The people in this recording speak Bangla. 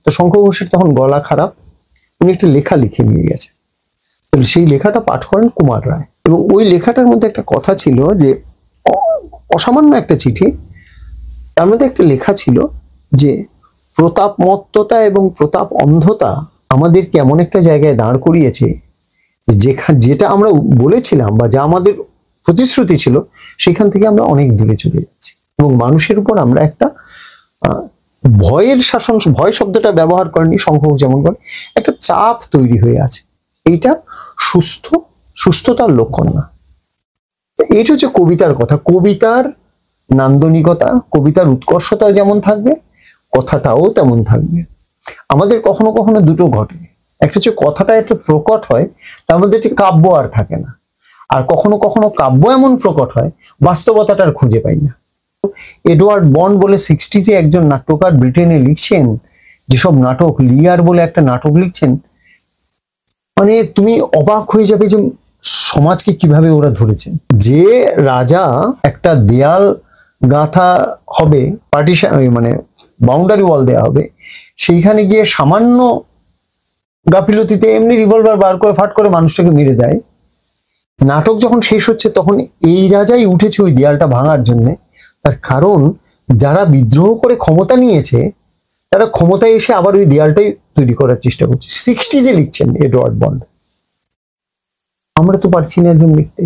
তো শঙ্খ ঘোষের তখন গলা খারাপ, উনি একটা লেখা লিখে নিয়ে গেছে। সেই লেখাটা পাঠ করেন কুমার রায়, এবং ওই লেখাটার মধ্যে একটা কথা ছিল যে অসামান্য একটা চিঠি, তার মধ্যে একটা লেখা ছিল যে প্রতাপমত্ততা এবং প্রতাপ অন্ধতা আমাদেরকে এমন একটা জায়গায় দাঁড় করিয়েছে যেটা আমরা বলেছিলাম বা যা আমাদের প্রতিশ্রুতি ছিল সেখান থেকে আমরা অনেক দূরে চলে যাচ্ছি, এবং মানুষের উপর আমরা একটা ভয়ের শাসন, ভয় শব্দটা ব্যবহার করেনি শঙ্খ যেমন করে, একটা চাপ তৈরি হয়ে আছে। এইটা সুস্থতার লক্ষণ না। এইটা হচ্ছে কবিতার কথা। কবিতার নান্দনিকতা, কবিতার উৎকর্ষতা যেমন থাকবে, কথাটাও তেমন থাকবে। আমাদের কখনো কখনো দুটো ঘটে, একটা হচ্ছে কথাটা একটু প্রকট হয়, তার মধ্যে হচ্ছে কাব্য আর থাকে না, আর কখনো কখনো কাব্য এমন প্রকট হয় বাস্তবতাটার খুঁজে পাই না। এডওয়ার্ড বন্ড বলে 60s একজন নাট্যকার ব্রিটেনে লিখছেন, যেসব নাটক, লিয়ার বলে একটা নাটক লিখছেন, মানে তুমি অবাক হয়ে যাবে যে সমাজকে কিভাবে ওরা ধরেছে। যে রাজা একটা দেয়াল গাঁথা হবে, পার্টিশন মানে বাউন্ডারি ওয়াল দেওয়া হবে, সেইখানে গিয়ে সামান্য গাফিলতিতে এমনি রিভলভার বার করে ফাট করে মানুষটাকে মেরে দেয়। নাটক যখন শেষ হচ্ছে তখন এই রাজাই উঠেছে ওই দেয়ালটা ভাঙার জন্য। তার কারণ যারা বিদ্রোহ করে ক্ষমতা নিয়েছে তারা ক্ষমতায় এসে আবার ওই দেয়ালটাই তৈরি করার চেষ্টা করছে। 60s লিখছেন এডওয়ার্ড বন্ড। আমরা তো পারছি না একজন লিখতে।